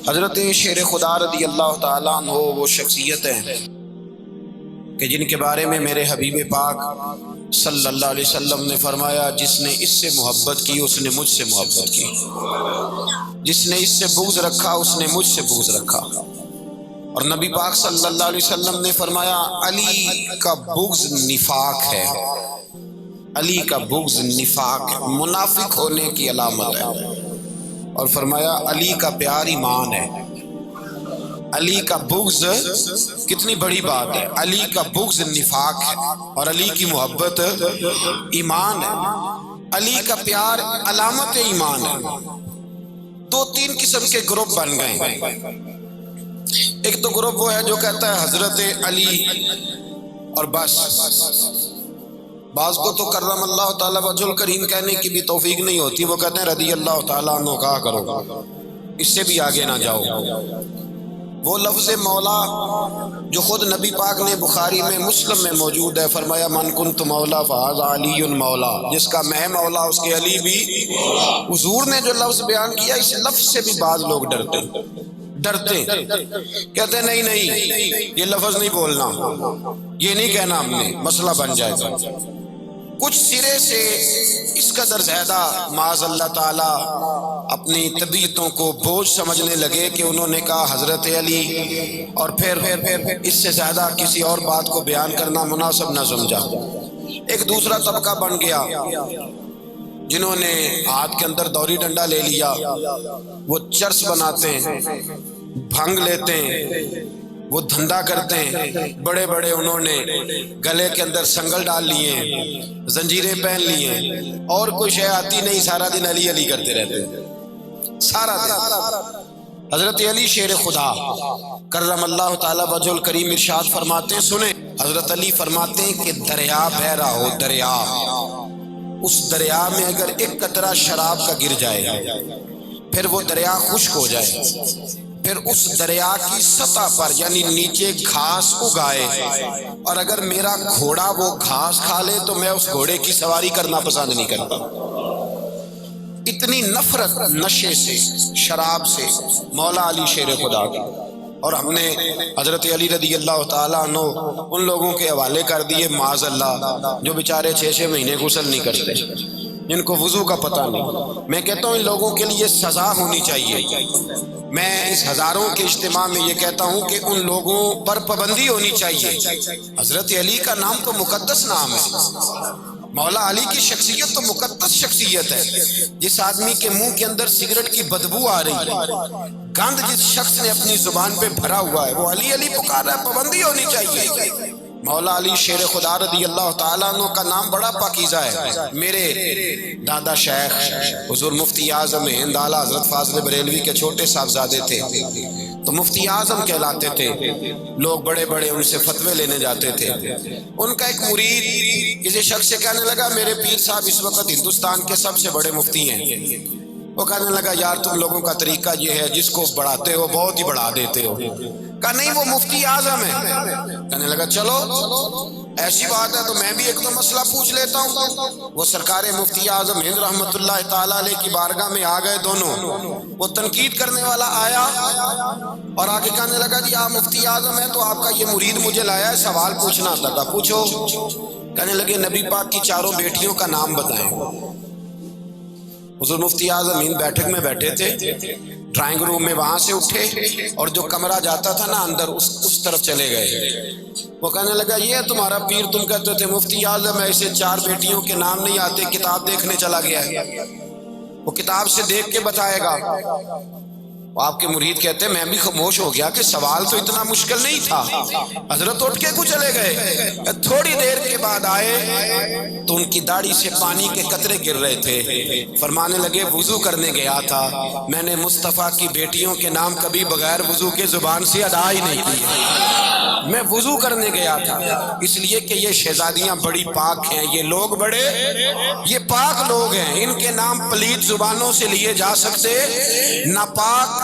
حضرت شیر خدا رضی اللہ تعالیٰ عنہ وہ شخصیت ہیں کہ جن کے بارے میں میرے حبیب پاک صلی اللہ علیہ وسلم نے فرمایا، جس نے اس سے محبت کی اس نے مجھ سے محبت کی، جس نے اس سے بغض رکھا اس نے مجھ سے بغض رکھا۔ اور نبی پاک صلی اللہ علیہ وسلم نے فرمایا علی کا بغض نفاق ہے، علی کا بغض نفاق منافق ہونے کی علامت ہے۔ اور فرمایا علی کا پیار ایمان ہے۔ علی کا بغض کتنی بڑی بات ہے، علی کا بغض نفاق ہے اور علی کی محبت ایمان ہے، علی کا پیار علامت ایمان ہے۔ دو تین قسم کے گروپ بن گئے۔ ایک تو گروپ وہ ہے جو کہتا ہے حضرت علی اور بس، بعض کو تو کرم اللہ تعالیٰ وجہ الکریم کہنے کی بھی توفیق نہیں ہوتی، وہ کہتے ہیں رضی اللہ تعالیٰ عنہ کہا کرو، اس سے بھی آگے نہ جاؤ۔ وہ لفظ مولا جو خود نبی پاک نے بخاری میں مسلم میں موجود ہے، فرمایا من کنت مولا فہذا علی مولا، جس کا میں مولا اس کے علی بھی۔ حضور نے جو لفظ بیان کیا اس لفظ سے بھی بعض لوگ ڈرتے کہتے ہیں نہیں یہ لفظ نہیں بولنا، یہ نہیں کہنا، ہم نے مسئلہ بن جائے گا۔ کچھ سرے سے اس قدر زیادہ معاذ اللہ تعالی اپنی طبیعتوں کو بوجھ سمجھنے لگے کہ انہوں نے کہا حضرت علی، اور پھر اس سے زیادہ کسی اور بات کو بیان کرنا مناسب نہ سمجھا۔ ایک دوسرا طبقہ بن گیا جنہوں نے ہاتھ کے اندر دوری ڈنڈا لے لیا، وہ چرس بناتے ہیں، بھنگ لیتے ہیں، وہ دھندا کرتے ہیں، بڑے بڑے انہوں نے گلے کے اندر سنگل ڈال لیے ہیں، زنجیریں پہن لی ہیں، اور کوئی شے آتی نہیں، سارا دن علی علی کرتے رہتے ہیں سارا دن۔ حضرت علی شیر خدا کرم اللہ تعالیٰ وجہ الکریم ارشاد فرماتے ہیں، سنیں حضرت علی فرماتے ہیں کہ دریا بہ رہا ہو، دریا، اس دریا میں اگر ایک قطرہ شراب کا گر جائے، پھر وہ دریا خشک ہو جائے، پھر اس دریا کی سطح پر یعنی نیچے گھاس اگائے، اور اگر میرا گھوڑا وہ گھاس کھا لے تو میں اس گھوڑے کی سواری کرنا پسند نہیں کرتا۔ اتنی نفرت نشے سے، شراب سے مولا علی شیر خدا کا۔ اور ہم نے حضرت علی رضی اللہ تعالیٰ عنہ ان لوگوں کے حوالے کر دیے معاذ اللہ جو بیچارے 6 مہینے غسل نہیں کرتے، جن کو وضو کا پتہ نہیں۔ میں کہتا ہوں ان لوگوں کے لیے سزا ہونی چاہیے۔ میں اس ہزاروں کے اجتماع میں یہ کہتا ہوں کہ ان لوگوں پر پابندی ہونی چاہیے۔ حضرت علی کا نام تو مقدس نام ہے، مولا علی کی شخصیت تو مقدس شخصیت ہے۔ جس آدمی کے منہ کے اندر سگریٹ کی بدبو آ رہی ہے، گند جس شخص نے اپنی زبان پہ بھرا ہوا ہے، وہ علی علی پکار رہا ہے، پابندی ہونی چاہیے۔ مولا علی شیر خدا رضی اللہ تعالیٰ عنہ کا نام بڑا پاکیزہ ہے۔ میرے دادا شیخ حضور مفتی اعظم ہند اعلیٰ حضرت فاضل بریلوی کے چھوٹے صاحبزادے تھے، تو مفتی اعظم کہلاتے تھے، لوگ بڑے بڑے ان سے فتوے لینے جاتے تھے۔ ان کا ایک مرید کسی شخص سے کہنے لگا میرے پیر صاحب اس وقت ہندوستان کے سب سے بڑے مفتی ہیں۔ وہ کہنے لگا یار تم لوگوں کا طریقہ یہ ہے، جس کو بڑھاتے ہو بہت ہی بڑھا دیتے ہو۔ کہا نہیں وہ مفتی اعظم ہے۔ کہنے لگا چلو ایسی بات ہے تو میں بھی ایک دو مسئلہ پوچھ لیتا ہوں۔ وہ سرکار مفتی اعظم ہند رحمت اللہ تعالیٰ علیہ کی بارگاہ میں آ گئے دونوں۔ وہ تنقید کرنے والا آیا اور آگے کہنے لگا جی آپ مفتی اعظم ہیں تو آپ کا یہ مرید مجھے لایا ہے سوال پوچھنا تھا۔ پوچھو۔ کہنے لگے نبی پاک کی 4 بیٹیوں کا نام بتائیں۔ حضور مفتی اعظم ہند بیٹھک میں بیٹھے تھے، ڈرائنگ روم میں وہاں سے اٹھے اور جو کمرہ جاتا تھا نا اندر اس طرف چلے گئے۔ وہ کہنے لگا یہ ہے تمہارا پیر، تم کہتے تھے مفتی اعظم ہے، اسے 4 بیٹیوں کے نام نہیں آتے، کتاب دیکھنے چلا گیا ہے، وہ کتاب سے دیکھ کے بتائے گا۔ آپ کے مرید کہتے ہیں میں بھی خاموش ہو گیا کہ سوال تو اتنا مشکل نہیں تھا۔ حضرت اٹھ کے کچھ چلے گئے، تھوڑی دیر کے بعد آئے تو ان کی داڑھی سے پانی کے قطرے گر رہے تھے۔ فرمانے لگے وضو کرنے گیا تھا، میں نے مصطفیٰ کی بیٹیوں کے نام کبھی بغیر وضو کے زبان سے ادا ہی نہیں کیے۔ میں وضو کرنے گیا تھا، اس لیے کہ یہ شہزادیاں بڑی پاک ہیں، یہ لوگ بڑے یہ پاک لوگ ہیں، ان کے نام پلیت زبانوں سے لیے جا سکتے، ناپاک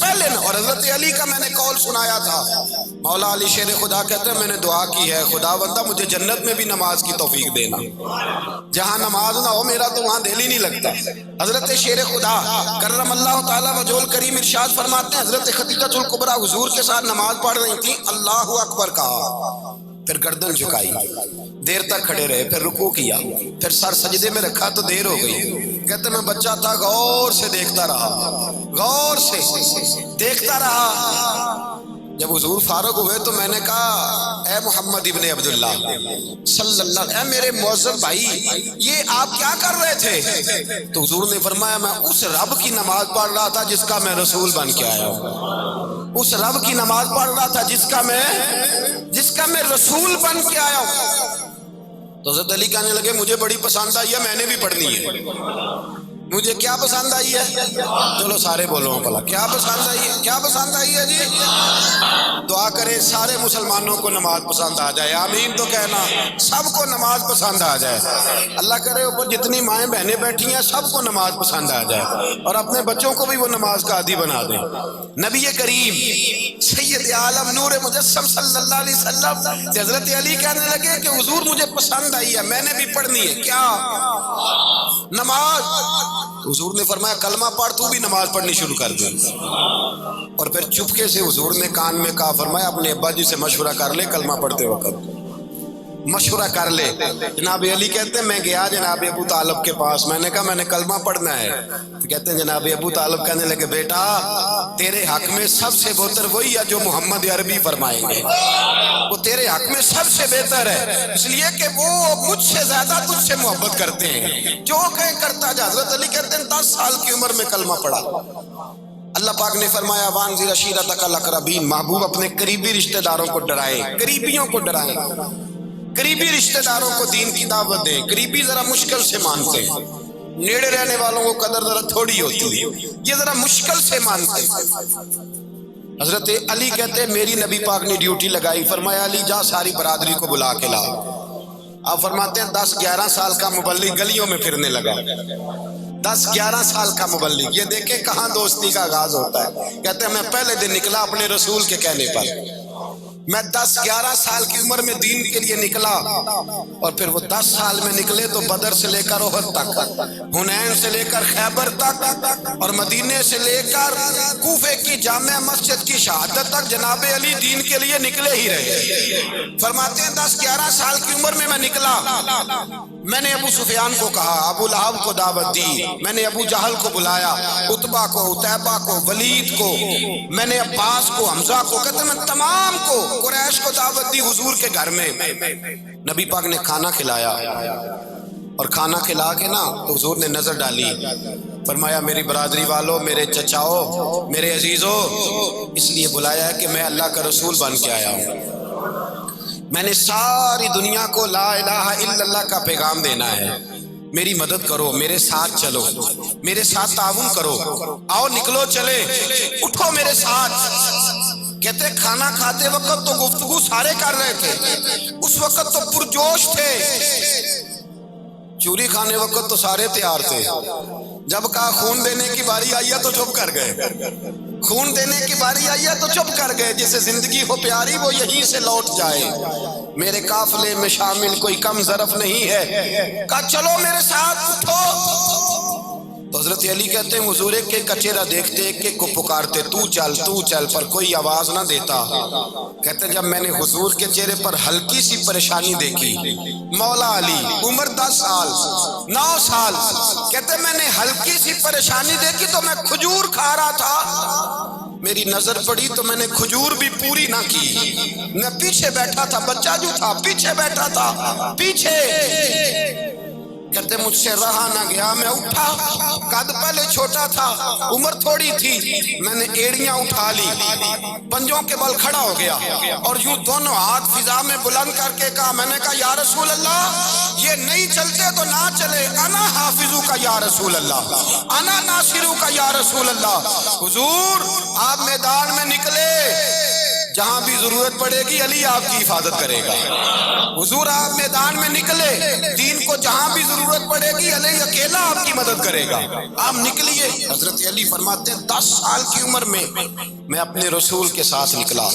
پہلے نہ. اور حضرت علی کا میں نے قول سنایا تھا، مولا علی شیر خدا کہتے ہیں میں نے دعا کی ہے خدا بندہ مجھے جنت میں بھی نماز کی توفیق دینا، جہاں نماز نہ ہو میرا تو وہاں دل ہی نہیں لگتا. حضرت شیر خدا کرم اللہ تعالیٰ وجہ الکریم ارشاد فرماتے ہیں حضرت خدیجہ الکبریٰ حضور کے ساتھ نماز پڑھ رہی تھیں، اللہ اکبر کہا، پھر گردن جھکائی، دیر تک کھڑے رہے، پھر رکوع کیا، پھر سر سجدے میں رکھا تو دیر ہو گئی. کہتے میں بچہ تھا غور سے دیکھتا رہا، غور سے دیکھتا رہا. جب حضور فارغ ہوئے تو میں نے کہا اے محمد ابن عبداللہ صلی اللہ، اے میرے معزز بھائی یہ آپ کیا کر رہے تھے؟ تو حضور نے فرمایا میں اس رب کی نماز پڑھ رہا تھا جس کا میں رسول بن کے آیا ہوں، اس رب کی نماز پڑھ رہا تھا جس کا میں رسول بن کے آیا ہوں. تو حضرت علی کہنے لگے مجھے بڑی پسند آئی ہے، میں نے بھی پڑھنی ہے. مجھے کیا پسند آئی ہے؟ چلو سارے بولو بھلا کیا پسند آئی ہے؟ کیا پسند آئی ہے جی؟ دعا کرے سارے مسلمانوں کو نماز پسند آ جائے، آمین تو کہنا، سب کو نماز پسند آ جائے. اللہ کرے اوپر جتنی مائیں بہنیں بیٹھی ہیں سب کو نماز پسند آ جائے، اور اپنے بچوں کو بھی وہ نماز کا عادی بنا دیں. نبی کریم سید عالم نور مجسم صلی اللہ علیہ وسلم سے حضرت علی کہنے لگے کہ حضور مجھے پسند آئی ہے، میں نے بھی پڑھنی ہے. کیا؟ نماز. حضور نے فرمایا کلمہ پڑھ، تو بھی نماز پڑھنی شروع کر دے. اور پھر چپکے سے حضور نے کان میں کہا، فرمایا اپنے ابا جی سے مشورہ کر لے کلمہ پڑھتے وقت، مشورہ کر لے. جناب علی کہتے ہیں میں گیا جناب ابو طالب کے پاس، میں نے کہا میں نے کلمہ پڑھنا ہے. کہتے ہیں جناب ابو طالب کہنے لگے بیٹا تیرے حق میں سب سے بہتر وہی ہے جو محمد عربی فرمائیں گے، وہ تیرے حق میں سب سے بہتر ہے، اس لیے کہ وہ مجھ سے زیادہ تجھ سے محبت کرتے ہیں، جو کہیں کرتا جا. حضرت علی کہتے ہیں 10 سال کی عمر میں کلمہ پڑھا. اللہ پاک نے فرمایا وانذر عشیرتک الاقربین، محبوب اپنے قریبی رشتہ داروں کو ڈرائیں، قریبیوں کو ڈرائیں، قریبی رشتہ داروں کو دین کی دعوت دیں. قریبی ذرا مشکل سے مانتے ہیں، نیڑے رہنے والوں کو قدر ذرا تھوڑی ہوتی ہے، یہ ذرا مشکل سے مانتے ہیں. حضرت علی کہتے ہیں میری نبی پاک نے ڈیوٹی لگائی، فرمایا علی جا ساری برادری کو بلا کے لا. آپ فرماتے ہیں 10-11 سال کا مبلغ گلیوں میں پھرنے لگا، 10-11 سال کا مبلغ. یہ دیکھیں کہاں دوستی کا آغاز ہوتا ہے. کہتے ہیں میں پہلے دن نکلا اپنے رسول کے کہنے پر، میں 10-11 سال کی عمر میں دین کے لیے نکلا، اور پھر وہ 10 سال میں نکلے تو بدر سے لے کر احد تک، حنین سے لے کر خیبر تک، اور مدینے سے لے کر کوفے کی جامع مسجد کی شہادت تک جناب علی دین کے لیے نکلے ہی رہے. فرماتے ہیں 10-11 سال کی عمر میں نکلا. میں نے ابو سفیان کو کہا، ابو لہب کو دعوت دی، میں نے ابو جہل کو بلایا، عتبہ کو، عتیبہ کو، ولید کو، میں نے عباس کو، حمزہ کو، کہتے میں تمام کو، قریش کو دعوت دی حضور کے گھر میں. نبی پاک نے کھانا کھلایا، اور کھانا کھلا کے نا تو حضور نے نظر ڈالی، فرمایا میری برادری والوں، میرے چچاؤ، میرے عزیزوں، اس لیے بلایا ہے کہ میں اللہ کا رسول بن کے آیا ہوں. میں نے ساری دنیا کو لا الہ الا اللہ کا پیغام دینا ہے، میری مدد کرو، میرے ساتھ چلو، میرے ساتھ تعاون کرو، آؤ نکلو چلے، اٹھو میرے ساتھ. کہتے کھانا کھاتے وقت تو گفتگو سارے کر رہے تھے، اس وقت تو پرجوش تھے، چوری کھانے وقت تو سارے تیار تھے، جب کہا خون دینے کی باری آئی ہے تو چپ کر گئے، خون دینے کی باری آئی ہے تو چپ کر گئے. جسے زندگی ہو پیاری وہ یہیں سے لوٹ جائے، میرے قافلے میں شامل کوئی کم ظرف نہیں ہے. کہا چلو میرے ساتھ اٹھو. تو حضرت علی کہتے ہیں حضور ایک ایک کا چہرہ دیکھتے، ایک ایک کو پکارتے، تو چل، پر کوئی آواز نہ دیتا. کہتے ہیں جب میں نے حضور کے چہرے پر ہلکی سی پریشانی دیکھی، مولا علی عمر 10 سال 9 سال، کہتے ہیں میں نے ہلکی سی پریشانی دیکھی تو میں کھجور کھا رہا تھا، میری نظر پڑی تو میں نے کھجور بھی پوری نہ کی، میں پیچھے بیٹھا تھا، بچہ جو تھا پیچھے بیٹھا تھا، پیچھے. کہتے مجھ سے رہا نہ گیا، میں اٹھا، قد پہلے چھوٹا تھا، عمر تھوڑی تھی، میں نے ایڑیاں اٹھا لی، پنجوں کے بل کھڑا ہو گیا، اور یوں دونوں ہاتھ فضا میں بلند کر کے کہا، میں نے کہا یا رسول اللہ یہ نہیں چلتے تو نہ چلے، انا حافظو کا یا رسول اللہ، انا ناصرو کا یا رسول اللہ. حضور آپ میدان میں نکلے، جہاں بھی ضرورت پڑے گی علی آپ کی حفاظت کرے گا. حضور آپ میدان میں نکلے، دین کو کو جہاں بھی ضرورت پڑے گی علی اکیلا آپ کی مدد کرے گا، آپ نکلیے۔ حضرت علی فرماتے ہیں 10 سال کی عمر میں اپنے رسول کے ساتھ نکلا۔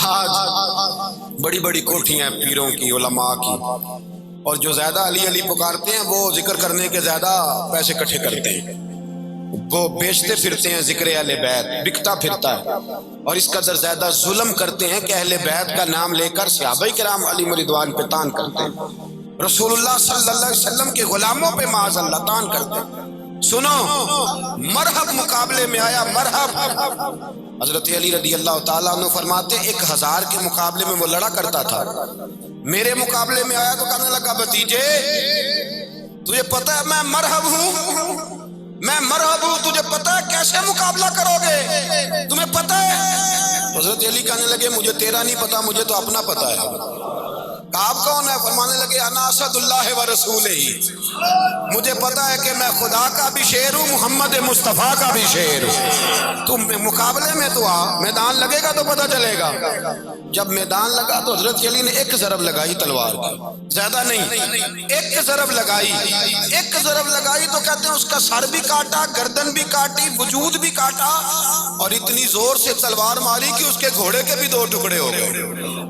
آج بڑی بڑی کوٹھیاں پیروں کی، علماء کی، اور جو زیادہ علی علی پکارتے ہیں وہ ذکر کرنے کے زیادہ پیسے اکٹھے کرتے ہیں، وہ بیچتے پھرتے ہیں ذکر اہل بیت، بکتا پھرتا ہے، اور اس قدر زیادہ ظلم کرتے ہیں کہ اہل بیت کا نام لے کر صحابہ کرام علی رضوان پہ تان کرتے ہیں، رسول اللہ صلی اللہ علیہ وسلم کے غلاموں پہ معاذ اللہ تان کرتے ہیں۔ سنو، مرحب مقابلے میں آیا، مرحب۔ حضرت علی رضی اللہ تعالیٰ عنہ فرماتے 1000 کے مقابلے میں وہ لڑا کرتا تھا، میرے مقابلے میں آیا تو کہنے لگا بھتیجے تجھے پتہ ہے میں مرحب ہوں، میں مرحب ہوں، تجھے پتہ ہے کیسے مقابلہ کرو گے، تمہیں پتہ ہے؟ حضرت علی کہنے لگے مجھے تیرا نہیں پتا، مجھے تو اپنا پتا ہے۔ آپ کون ہے؟ فرمانے لگے انا اسد اللہ و رسولہ، مجھے پتا ہے کہ میں خدا کا بھی شیر ہوں، محمد مصطفیٰ کا بھی شیر ہوں۔ تم مقابلے میں تو آ، میدان لگے گا تو پتہ چلے گا۔ جب میدان لگا تو حضرت علی نے ایک ضرب لگائی تلوار کی، زیادہ نہیں، ایک ضرب لگائی، ایک ضرب لگائی تو کہتے ہیں اس کا سر بھی کاٹا، گردن بھی کاٹی، وجود بھی کاٹا، اور اتنی زور سے تلوار ماری کہ اس کے گھوڑے کے بھی 2 ٹکڑے ہو گئے۔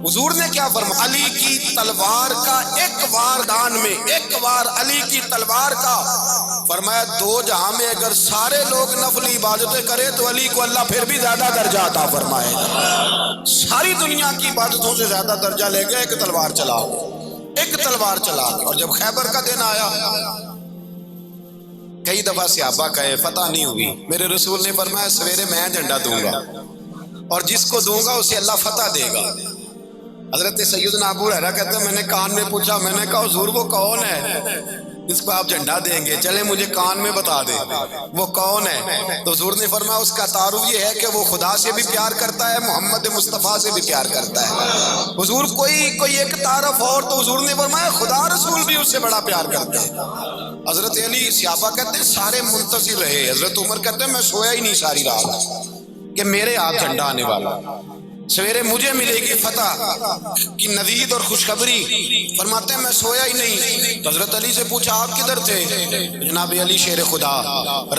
حضور نے کیا فرمایا؟ علی کی تلوار کا ایک وار دان میں، ایک وار علی کی تلوار کا، فرمایا 2 جہاں میں اگر سارے لوگ نفلی عبادتیں کرے تو علی کو اللہ پھر بھی زیادہ درجہ عطا فرمائے گا۔ ساری دنیا کی عبادتوں سے زیادہ درجہ لے گئے، ایک تلوار چلا، ایک تلوار چلا۔ اور جب خیبر کا دن آیا، کئی دفعہ صحابہ کہے فتح نہیں ہوئی، میرے رسول نے فرمایا سویرے میں جھنڈا دوں گا اور جس کو دوں گا اسے اللہ فتح دے گا۔ حضرت سیدنا ابو ہریرہ کہتے ہیں میں نے کان میں پوچھا، میں نے کہا حضور وہ کون ہے جس کو آپ جھنڈا دیں گے؟ چلے مجھے کان میں بتا دیں وہ کون ہے۔ تو حضور نے فرمایا اس کا تعارف یہ ہے کہ وہ خدا سے بھی پیار کرتا ہے، محمد مصطفیٰ سے بھی پیار کرتا ہے۔ حضور کوئی ایک تعارف اور، تو حضور نے فرمایا خدا رسول بھی اس سے بڑا پیار کرتے ہیں۔ حضرت علی، صحابہ کہتے ہیں سارے منتظر رہے، حضرت عمر کہتے ہیں میں سویا ہی نہیں ساری رات کہ میرے ہاتھ جھنڈا آنے والا، سویرے مجھے ملے گی فتح کی نوید اور خوشخبری۔ فرماتے ہیں میں سویا ہی نہیں۔ تو حضرت علی سے پوچھا آپ کدھر تھے؟ جناب علی شیر خدا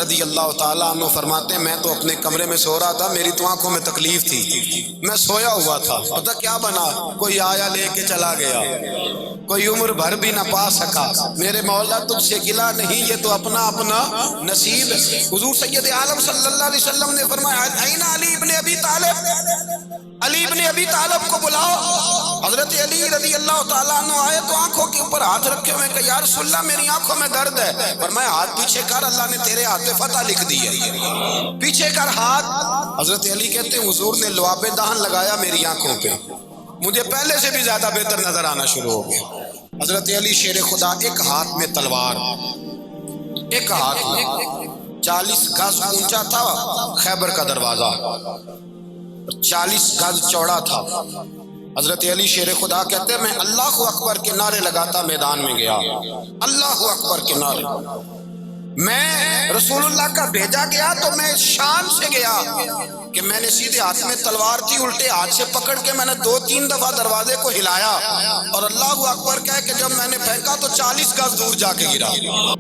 رضی اللہ تعالیٰ عنہ فرماتے ہیں میں تو اپنے کمرے میں سو رہا تھا، میری تو آنکھوں میں تکلیف تھی، میں سویا ہوا تھا، پتہ کیا بنا؟ کوئی آیا لے کے چلا گیا، کوئی عمر بھر بھی نہ پا سکا۔ میرے مولا تجھ سے گلہ نہیں، یہ تو اپنا اپنا نصیب ہے۔ حضور سید عالم صلی اللہ علیہ وسلم نے فرمایا این علی ابن ابی طالب، علی ابن ابی طالب کو بلاؤ۔ حضرت علی رضی اللہ تعالیٰ عنہ آئے تو آنکھوں کے اوپر ہاتھ رکھے ہوئے کہ یا رسول اللہ میری آنکھوں میں درد ہے۔ فرمایا ہاتھ پیچھے کر، اللہ نے تیرے ہاتھ پہ فتح لکھ دی ہے، پیچھے کر ہاتھ۔ حضرت علی کہتے ہیں حضور نے لعاب دہن لگایا میری آنکھوں پہ، مجھے پہلے سے بھی زیادہ بہتر نظر آنا شروع ہو گیا۔ حضرت علی شیر خدا، ایک ہاتھ میں تلوار، ایک ہاتھ میں 40 گز اونچا تھا خیبر کا دروازہ، 40 گز چوڑا تھا۔ حضرت علی شیر خدا کہتے ہیں میں اللہ اکبر کے نعرے لگاتا میدان میں گیا، اللہ اکبر کے نعرے۔ میں رسول اللہ کا بھیجا گیا تو میں شان سے گیا کہ میں نے سیدھے ہاتھ میں تلوار تھی، الٹے ہاتھ سے پکڑ کے میں نے 2-3 دفعہ دروازے کو ہلایا اور اللہ اکبر کہہ کہ جب میں نے پھینکا تو 40 گز دور جا کے گرا۔